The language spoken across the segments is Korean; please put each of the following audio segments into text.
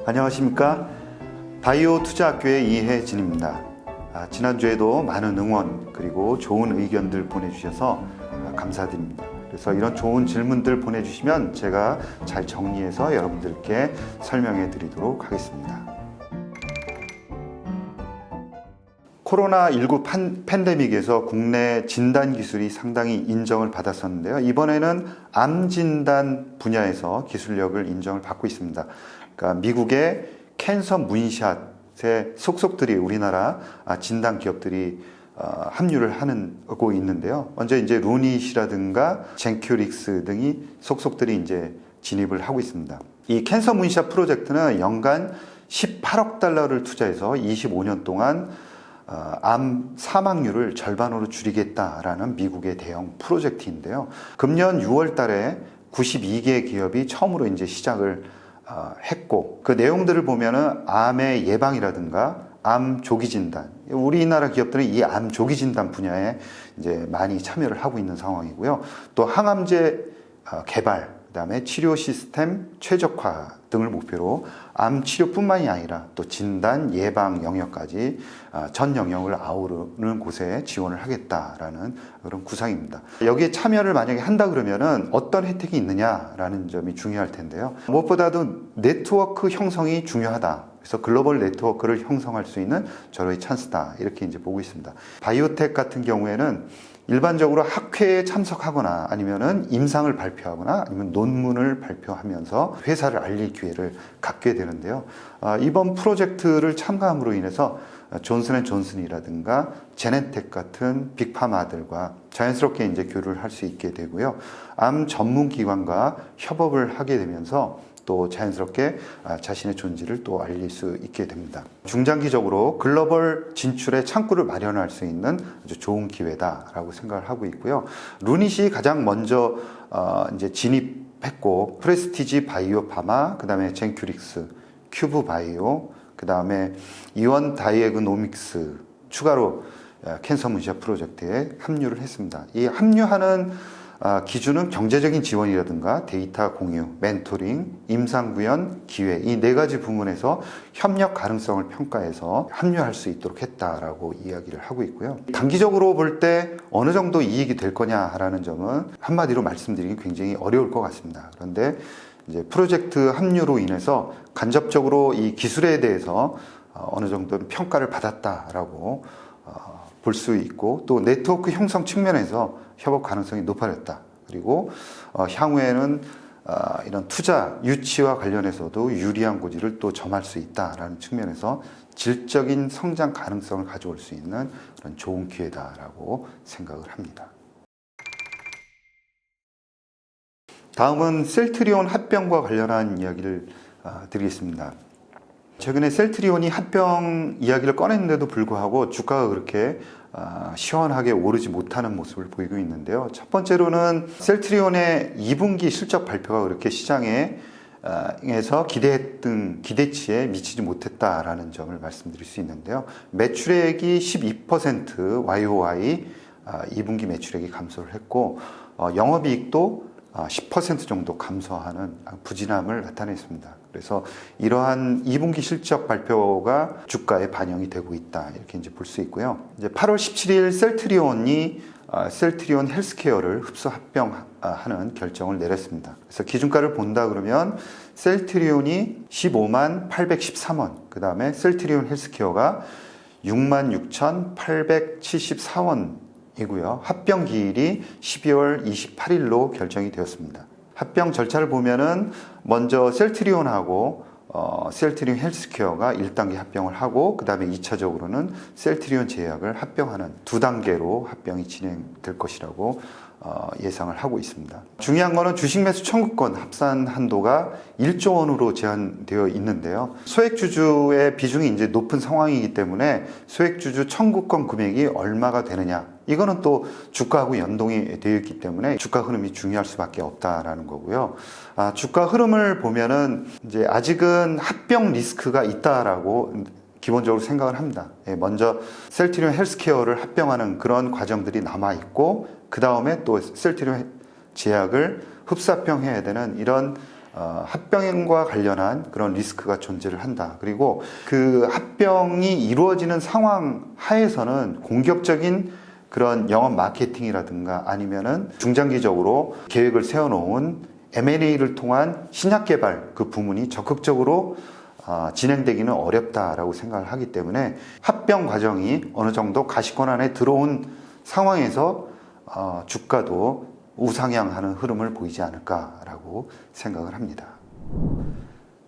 안녕하십니까. 바이오 투자학교의 이혜진입니다. 지난주에도 많은 응원 그리고 좋은 의견들 보내주셔서 감사드립니다. 그래서 이런 좋은 질문들 보내주시면 제가 잘 정리해서 여러분들께 설명해 드리도록 하겠습니다. 코로나19 팬데믹에서 국내 진단 기술이 상당히 인정을 받았었는데요. 이번에는 암 진단 분야에서 기술력을 인정을 받고 있습니다. 그러니까 미국의 캔서 문샷의 속속들이 우리나라 진단 기업들이 합류를 하고 있는데요. 먼저 이제 루닛이라든가 젠큐릭스 등이 속속들이 이제 진입을 하고 있습니다. 이 캔서 문샷 프로젝트는 연간 18억 달러를 투자해서 25년 동안 암 사망률을 절반으로 줄이겠다라는 미국의 대형 프로젝트인데요. 금년 6월 달에 92개 기업이 처음으로 이제 시작을 했고, 그 내용들을 보면은 암의 예방이라든가 암 조기 진단, 우리나라 기업들은 이 암 조기 진단 분야에 이제 많이 참여를 하고 있는 상황이고요. 또 항암제 개발, 그다음에 치료 시스템 최적화 등을 목표로 암 치료뿐만이 아니라 또 진단 예방 영역까지 전 영역을 아우르는 곳에 지원을 하겠다라는 그런 구상입니다. 여기에 참여를 만약에 한다 그러면은 어떤 혜택이 있느냐라는 점이 중요할 텐데요. 무엇보다도 네트워크 형성이 중요하다. 그래서 글로벌 네트워크를 형성할 수 있는 절호의 찬스다. 이렇게 이제 보고 있습니다. 바이오텍 같은 경우에는 일반적으로 학회에 참석하거나 아니면은 임상을 발표하거나 아니면 논문을 발표하면서 회사를 알릴 기회를 갖게 되는데요. 이번 프로젝트를 참가함으로 인해서 존슨앤존슨이라든가 제네텍 같은 빅파마들과 자연스럽게 이제 교류를 할 수 있게 되고요. 암 전문 기관과 협업을 하게 되면서 또 자연스럽게 자신의 존재를 또 알릴 수 있게 됩니다. 중장기적으로 글로벌 진출의 창구를 마련할 수 있는 아주 좋은 기회다라고 생각을 하고 있고요. 루닛이 가장 먼저 이제 진입했고, 프레스티지 바이오 파마, 그다음에 젠큐릭스, 큐브 바이오, 그다음에 이원 다이애그노믹스 추가로 캔서 문샷 프로젝트에 합류를 했습니다. 이 합류하는 기준은 경제적인 지원이라든가 데이터 공유, 멘토링, 임상구현, 기회, 이 네 가지 부문에서 협력 가능성을 평가해서 합류할 수 있도록 했다라고 이야기를 하고 있고요. 단기적으로 볼 때 어느 정도 이익이 될 거냐라는 점은 한마디로 말씀드리기 굉장히 어려울 것 같습니다. 그런데 이제 프로젝트 합류로 인해서 간접적으로 이 기술에 대해서 어느 정도 평가를 받았다라고 볼 수 있고, 또 네트워크 형성 측면에서 협업 가능성이 높아졌다. 그리고 향후에는 이런 투자 유치와 관련해서도 유리한 고지를 또 점할 수 있다라는 측면에서 질적인 성장 가능성을 가져올 수 있는 그런 좋은 기회다라고 생각을 합니다. 다음은 셀트리온 합병과 관련한 이야기를 드리겠습니다. 최근에 셀트리온이 합병 이야기를 꺼냈는데도 불구하고 주가가 그렇게 시원하게 오르지 못하는 모습을 보이고 있는데요. 첫 번째로는 셀트리온의 2분기 실적 발표가 그렇게 시장에서 기대했던 기대치에 미치지 못했다라는 점을 말씀드릴 수 있는데요. 매출액이 12% YOY 2분기 매출액이 감소를 했고, 영업이익도 10% 정도 감소하는 부진함을 나타냈습니다. 그래서 이러한 2분기 실적 발표가 주가에 반영이 되고 있다, 이렇게 이제 볼 수 있고요. 이제 8월 17일 셀트리온이 셀트리온 헬스케어를 흡수 합병하는 결정을 내렸습니다. 그래서 기준가를 본다 그러면 셀트리온이 15만 813원, 그 다음에 셀트리온 헬스케어가 66,874원 이고요. 합병 기일이 12월 28일로 결정이 되었습니다. 합병 절차를 보면은 먼저 셀트리온하고 셀트리온 헬스케어가 1단계 합병을 하고, 그 다음에 2차적으로는 셀트리온 제약을 합병하는 두 단계로 합병이 진행될 것이라고 예상을 하고 있습니다. 중요한 거는 주식 매수 청구권 합산 한도가 1조 원으로 제한되어 있는데요. 소액주주의 비중이 이제 높은 상황이기 때문에 소액주주 청구권 금액이 얼마가 되느냐, 이거는 또 주가하고 연동이 되어 있기 때문에 주가 흐름이 중요할 수밖에 없다라는 거고요. 주가 흐름을 보면은 이제 아직은 합병 리스크가 있다라고 기본적으로 생각을 합니다. 먼저 셀트리온 헬스케어를 합병하는 그런 과정들이 남아 있고, 그 다음에 또 셀트리온 제약을 흡사합병해야 되는 이런 합병과 관련한 그런 리스크가 존재를 한다. 그리고 그 합병이 이루어지는 상황 하에서는 공격적인 그런 영업 마케팅이라든가 아니면은 중장기적으로 계획을 세워놓은 M&A를 통한 신약 개발 그 부문이 적극적으로 진행되기는 어렵다라고 생각을 하기 때문에 합병 과정이 어느 정도 가시권 안에 들어온 상황에서 주가도 우상향하는 흐름을 보이지 않을까라고 생각을 합니다.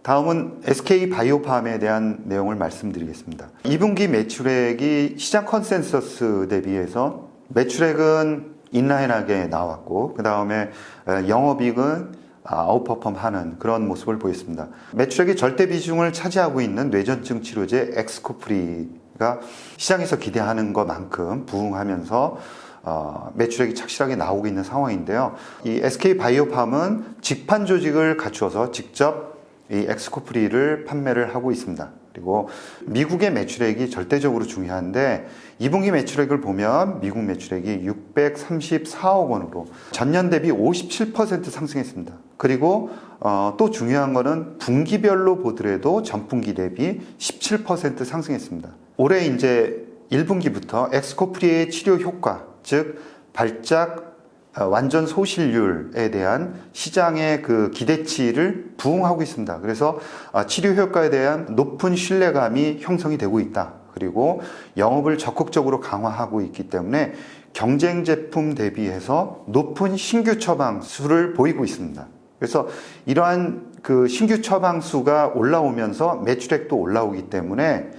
다음은 SK바이오팜에 대한 내용을 말씀드리겠습니다. 2분기 매출액이 시장 컨센서스 대비해서 매출액은 인라인하게 나왔고 그 다음에 영업이익은 아웃퍼폼하는 그런 모습을 보였습니다. 매출액의 절대 비중을 차지하고 있는 뇌전증 치료제 엑스코프리가 시장에서 기대하는 것만큼 부응하면서 매출액이 착실하게 나오고 있는 상황인데요. 이 SK바이오팜은 직판 조직을 갖추어서 직접 이 엑스코프리를 판매를 하고 있습니다. 그리고 미국의 매출액이 절대적으로 중요한데 2분기 매출액을 보면 미국 매출액이 634억 원으로 전년 대비 57% 상승했습니다. 그리고 또 중요한 거는 분기별로 보더라도 전분기 대비 17% 상승했습니다. 올해 이제 1분기부터 엑스코프리의 치료 효과, 즉 발작 완전 소실률에 대한 시장의 그 기대치를 부응하고 있습니다. 그래서 치료 효과에 대한 높은 신뢰감이 형성이 되고 있다. 그리고 영업을 적극적으로 강화하고 있기 때문에 경쟁 제품 대비해서 높은 신규 처방 수를 보이고 있습니다. 그래서 이러한 그 신규 처방 수가 올라오면서 매출액도 올라오기 때문에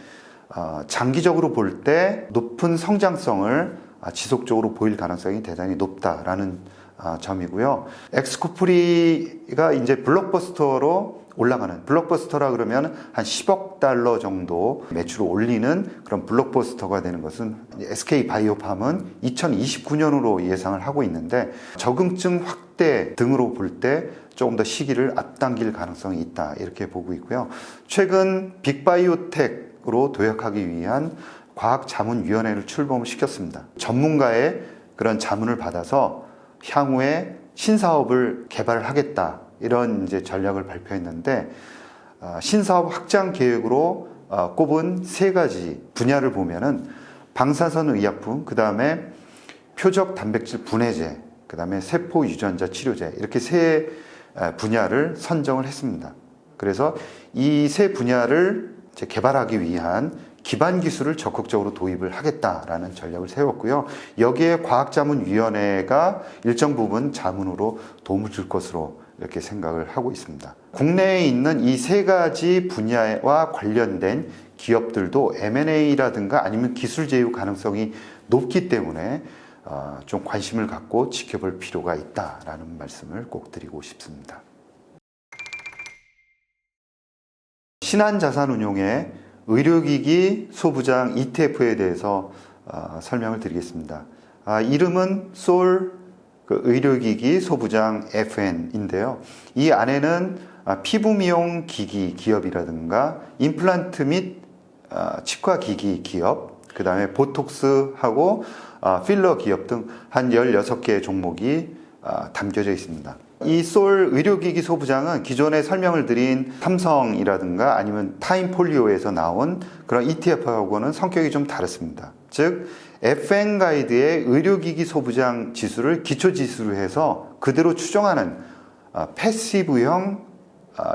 장기적으로 볼 때 높은 성장성을 지속적으로 보일 가능성이 대단히 높다라는 점이고요. 엑스코프리가 이제 블록버스터로 올라가는, 블록버스터라 그러면 한 10억 달러 정도 매출을 올리는 그런 블록버스터가 되는 것은 SK바이오팜은 2029년으로 예상을 하고 있는데 적응증 확대 등으로 볼 때 조금 더 시기를 앞당길 가능성이 있다 이렇게 보고 있고요. 최근 빅바이오텍으로 도약하기 위한 과학자문위원회를 출범을 시켰습니다. 전문가의 그런 자문을 받아서 향후에 신사업을 개발을 하겠다 이런 이제 전략을 발표했는데 신사업 확장 계획으로 꼽은 3가지 분야를 보면은 방사선 의약품, 그 다음에 표적 단백질 분해제, 그 다음에 세포 유전자 치료제 이렇게 3 분야를 선정을 했습니다. 그래서 이 3 분야를 이제 개발하기 위한 기반 기술을 적극적으로 도입을 하겠다라는 전략을 세웠고요. 여기에 과학자문위원회가 일정 부분 자문으로 도움을 줄 것으로 이렇게 생각을 하고 있습니다. 국내에 있는 이 3가지 분야와 관련된 기업들도 M&A라든가 아니면 기술 제휴 가능성이 높기 때문에 좀 관심을 갖고 지켜볼 필요가 있다라는 말씀을 꼭 드리고 싶습니다. 신한자산운용의 의료기기 소부장 ETF에 대해서 설명을 드리겠습니다. 이름은 솔 의료기기 소부장 FN인데요. 이 안에는 피부 미용 기기 기업이라든가 임플란트 및 치과 기기 기업, 그 다음에 보톡스하고 필러 기업 등 한 16개의 종목이 담겨져 있습니다. 이 솔 의료기기 소부장은 기존에 설명을 드린 삼성이라든가 아니면 타임폴리오에서 나온 그런 ETF하고는 성격이 좀 다릅니다. 즉 FN 가이드의 의료기기 소부장 지수를 기초지수로 해서 그대로 추정하는 패시브형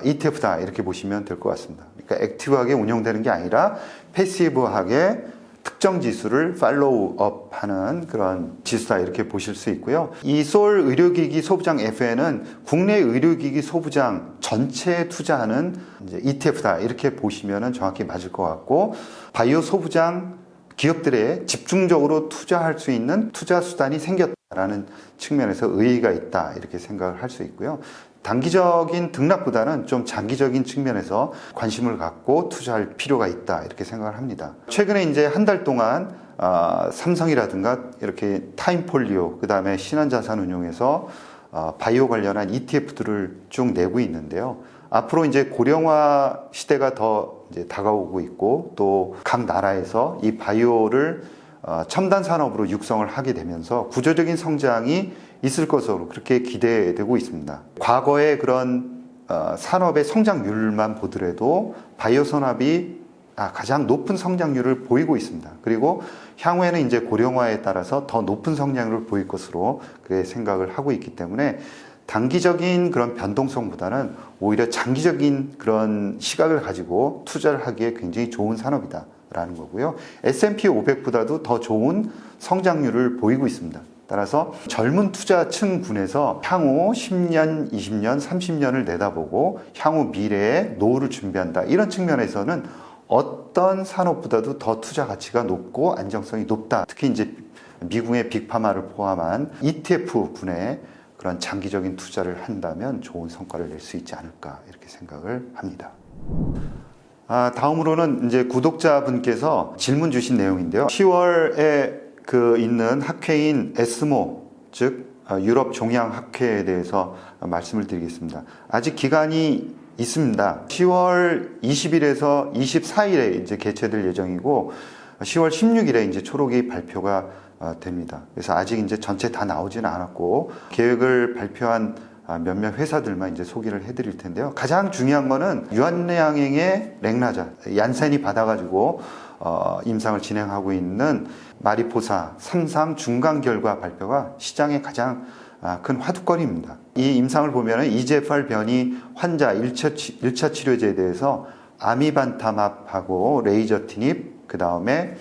ETF다 이렇게 보시면 될 것 같습니다. 그러니까 액티브하게 운영되는 게 아니라 패시브하게 특정 지수를 팔로우업 하는 그런 지수다 이렇게 보실 수 있고요. 이 솔 의료기기 소부장 FN은 국내 의료기기 소부장 전체에 투자하는 이제 ETF다 이렇게 보시면 정확히 맞을 것 같고, 바이오 소부장 기업들에 집중적으로 투자할 수 있는 투자 수단이 생겼다라는 측면에서 의의가 있다 이렇게 생각을 할 수 있고요. 단기적인 등락보다는 좀 장기적인 측면에서 관심을 갖고 투자할 필요가 있다 이렇게 생각을 합니다. 최근에 이제 한 달 동안 삼성이라든가 이렇게 타임폴리오, 그 다음에 신한자산운용에서 바이오 관련한 ETF들을 쭉 내고 있는데요. 앞으로 이제 고령화 시대가 더 이제 다가오고 있고 또 각 나라에서 이 바이오를 첨단 산업으로 육성을 하게 되면서 구조적인 성장이 있을 것으로 그렇게 기대되고 있습니다. 과거의 그런 산업의 성장률만 보더라도 바이오 산업이 가장 높은 성장률을 보이고 있습니다. 그리고 향후에는 이제 고령화에 따라서 더 높은 성장률을 보일 것으로 그렇게 생각을 하고 있기 때문에 단기적인 그런 변동성보다는 오히려 장기적인 그런 시각을 가지고 투자를 하기에 굉장히 좋은 산업이다라는 거고요. S&P 500보다도 더 좋은 성장률을 보이고 있습니다. 따라서 젊은 투자층군에서 향후 10년, 20년, 30년을 내다보고 향후 미래의 노후를 준비한다. 이런 측면에서는 어떤 산업보다도 더 투자 가치가 높고 안정성이 높다. 특히 이제 미국의 빅파마를 포함한 ETF군에 그런 장기적인 투자를 한다면 좋은 성과를 낼 수 있지 않을까 이렇게 생각을 합니다. 다음으로는 이제 구독자분께서 질문 주신 내용인데요. 10월에 있는 학회인 에스모, 즉 유럽 종양 학회에 대해서 말씀을 드리겠습니다. 아직 기간이 있습니다. 10월 20일에서 24일에 이제 개최될 예정이고 10월 16일에 이제 초록이 발표가 됩니다. 그래서 아직 이제 전체 다 나오지는 않았고 계획을 발표한 몇몇 회사들만 이제 소개를 해드릴 텐데요. 가장 중요한 거는 유한양행의 렉나자, 얀센이 받아가지고 임상을 진행하고 있는 마리포사 3상 중간 결과 발표가 시장의 가장 큰 화두거리입니다. 이 임상을 보면 EGFR 변이 환자 1차 치료제에 대해서 아미반타맙하고 레이저티닙, 그 다음에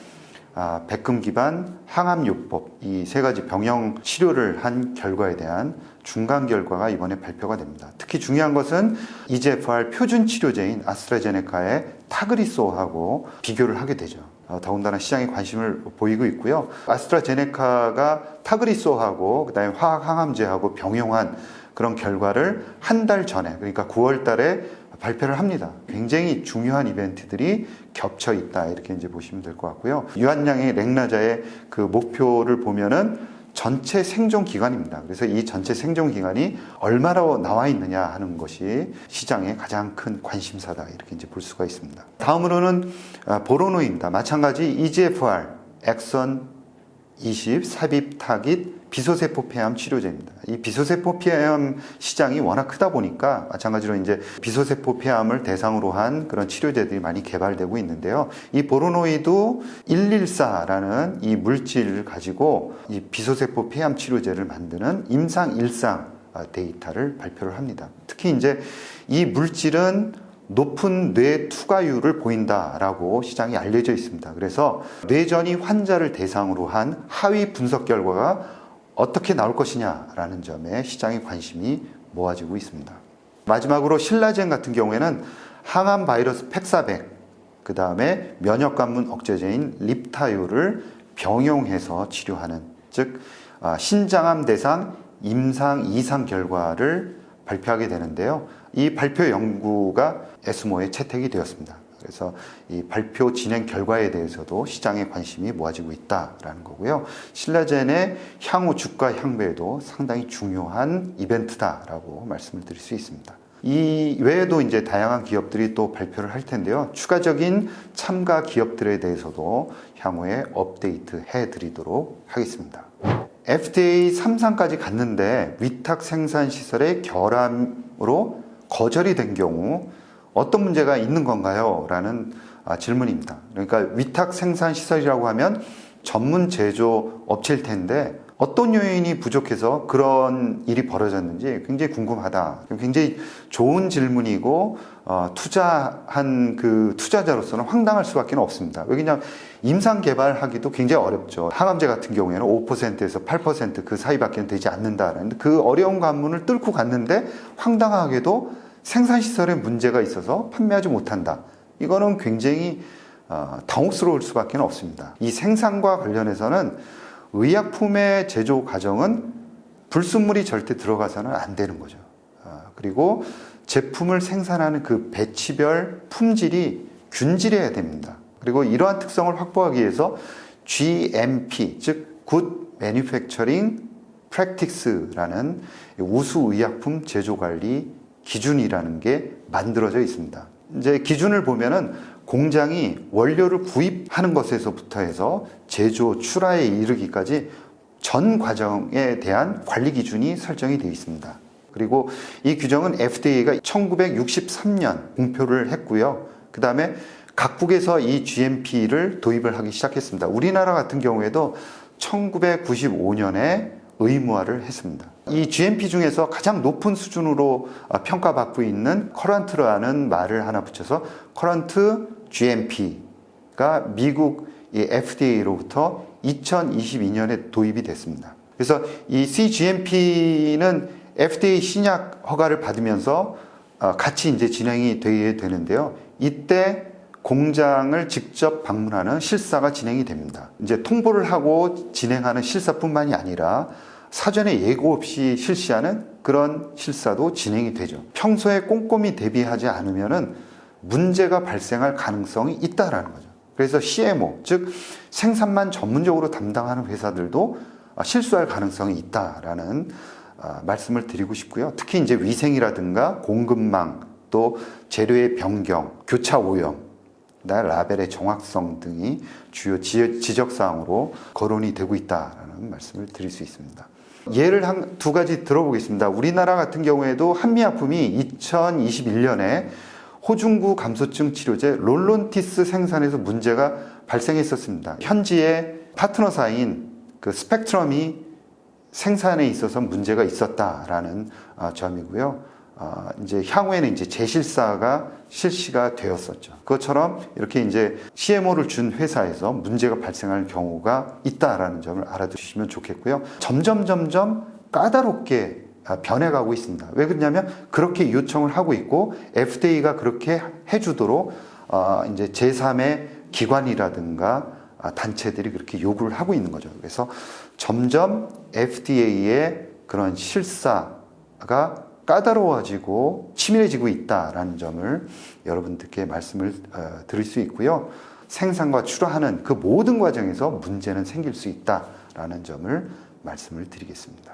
백금 기반 항암요법 이 세 가지 병영 치료를 한 결과에 대한 중간 결과가 이번에 발표가 됩니다. 특히 중요한 것은 EGFR 표준 치료제인 아스트라제네카의 타그리소하고 비교를 하게 되죠. 더군다나 시장에 관심을 보이고 있고요. 아스트라제네카가 타그리소하고 그다음에 화학 항암제하고 병용한 그런 결과를 한 달 전에, 그러니까 9월 달에 발표를 합니다. 굉장히 중요한 이벤트들이 겹쳐 있다 이렇게 이제 보시면 될 것 같고요. 유한양의 렉나자의 그 목표를 보면은 전체 생존 기간입니다. 그래서 이 전체 생존 기간이 얼마나 나와 있느냐 하는 것이 시장의 가장 큰 관심사다 이렇게 이제 볼 수가 있습니다. 다음으로는 보로노입니다. 마찬가지 EGFR, 엑선 20, 삽입 타깃 비소세포 폐암 치료제입니다. 이 비소세포 폐암 시장이 워낙 크다 보니까 마찬가지로 이제 비소세포 폐암을 대상으로 한 그런 치료제들이 많이 개발되고 있는데요. 이 보로노이도 114라는 이 물질을 가지고 이 비소세포 폐암 치료제를 만드는 임상 1상 데이터를 발표를 합니다. 특히 이제 이 물질은 높은 뇌 투과율을 보인다라고 시장이 알려져 있습니다. 그래서 뇌전이 환자를 대상으로 한 하위 분석 결과가 어떻게 나올 것이냐라는 점에 시장의 관심이 모아지고 있습니다. 마지막으로 신라젠 같은 경우에는 항암 바이러스 팩사백, 그 다음에 면역관문 억제제인 립타요를 병용해서 치료하는, 즉 신장암 대상 임상 2상 결과를 발표하게 되는데요. 이 발표 연구가 에스모에 채택이 되었습니다. 그래서 이 발표 진행 결과에 대해서도 시장의 관심이 모아지고 있다라는 거고요. 신라젠의 향후 주가 향배에도 상당히 중요한 이벤트다라고 말씀을 드릴 수 있습니다. 이 외에도 이제 다양한 기업들이 또 발표를 할 텐데요. 추가적인 참가 기업들에 대해서도 향후에 업데이트 해드리도록 하겠습니다. FDA 3상까지 갔는데 위탁 생산 시설의 결함으로 거절이 된 경우 어떤 문제가 있는 건가요? 라는 질문입니다. 그러니까 위탁 생산 시설이라고 하면 전문 제조 업체일 텐데 어떤 요인이 부족해서 그런 일이 벌어졌는지 굉장히 궁금하다. 굉장히 좋은 질문이고 투자한 그 투자자로서는 황당할 수밖에 없습니다. 왜냐하면 임상 개발하기도 굉장히 어렵죠. 항암제 같은 경우에는 5%에서 8% 그 사이밖에 되지 않는다는 그 어려운 관문을 뚫고 갔는데 황당하게도 생산시설에 문제가 있어서 판매하지 못한다. 이거는 굉장히 당혹스러울 수밖에 없습니다. 이 생산과 관련해서는 의약품의 제조 과정은 불순물이 절대 들어가서는 안 되는 거죠. 그리고 제품을 생산하는 그 배치별 품질이 균질해야 됩니다. 그리고 이러한 특성을 확보하기 위해서 GMP, 즉 Good Manufacturing Practice라는 우수 의약품 제조 관리 기준이라는 게 만들어져 있습니다. 이제 기준을 보면은 공장이 원료를 구입하는 것에서부터 해서 제조, 출하에 이르기까지 전 과정에 대한 관리 기준이 설정이 되어 있습니다. 그리고 이 규정은 FDA가 1963년 공표를 했고요. 그 다음에 각국에서 이 GMP를 도입을 하기 시작했습니다. 우리나라 같은 경우에도 1995년에 의무화를 했습니다. 이 GMP 중에서 가장 높은 수준으로 평가받고 있는 커런트라는 말을 하나 붙여서 커런트 GMP가 미국 FDA로부터 2022년에 도입이 됐습니다. 그래서 이 CGMP는 FDA 신약 허가를 받으면서 같이 이제 진행이 되게 되는데요. 이때 공장을 직접 방문하는 실사가 진행이 됩니다. 이제 통보를 하고 진행하는 실사뿐만이 아니라 사전에 예고 없이 실시하는 그런 실사도 진행이 되죠. 평소에 꼼꼼히 대비하지 않으면은 문제가 발생할 가능성이 있다라는 거죠. 그래서 CMO, 즉 생산만 전문적으로 담당하는 회사들도 실수할 가능성이 있다라는 말씀을 드리고 싶고요. 특히 이제 위생이라든가 공급망, 또 재료의 변경, 교차 오염, 라벨의 정확성 등이 주요 지적사항으로 거론이 되고 있다라는 말씀을 드릴 수 있습니다. 예를 두 가지 들어보겠습니다. 우리나라 같은 경우에도 한미약품이 2021년에 호중구 감소증 치료제 롤론티스 생산에서 문제가 발생했었습니다. 현지의 파트너사인 그 스펙트럼이 생산에 있어서 문제가 있었다라는 점이고요. 이제 향후에는 이제 재실사가 실시가 되었었죠. 그것처럼 이렇게 이제 CMO를 준 회사에서 문제가 발생할 경우가 있다라는 점을 알아두시면 좋겠고요. 점점 까다롭게 변해가고 있습니다. 왜 그러냐면 그렇게 요청을 하고 있고 FDA가 그렇게 해주도록 이제 제3의 기관이라든가 단체들이 그렇게 요구를 하고 있는 거죠. 그래서 점점 FDA의 그런 실사가 까다로워지고 치밀해지고 있다라는 점을 여러분들께 말씀을 드릴 수 있고요. 생산과 출하하는 그 모든 과정에서 문제는 생길 수 있다라는 점을 말씀을 드리겠습니다.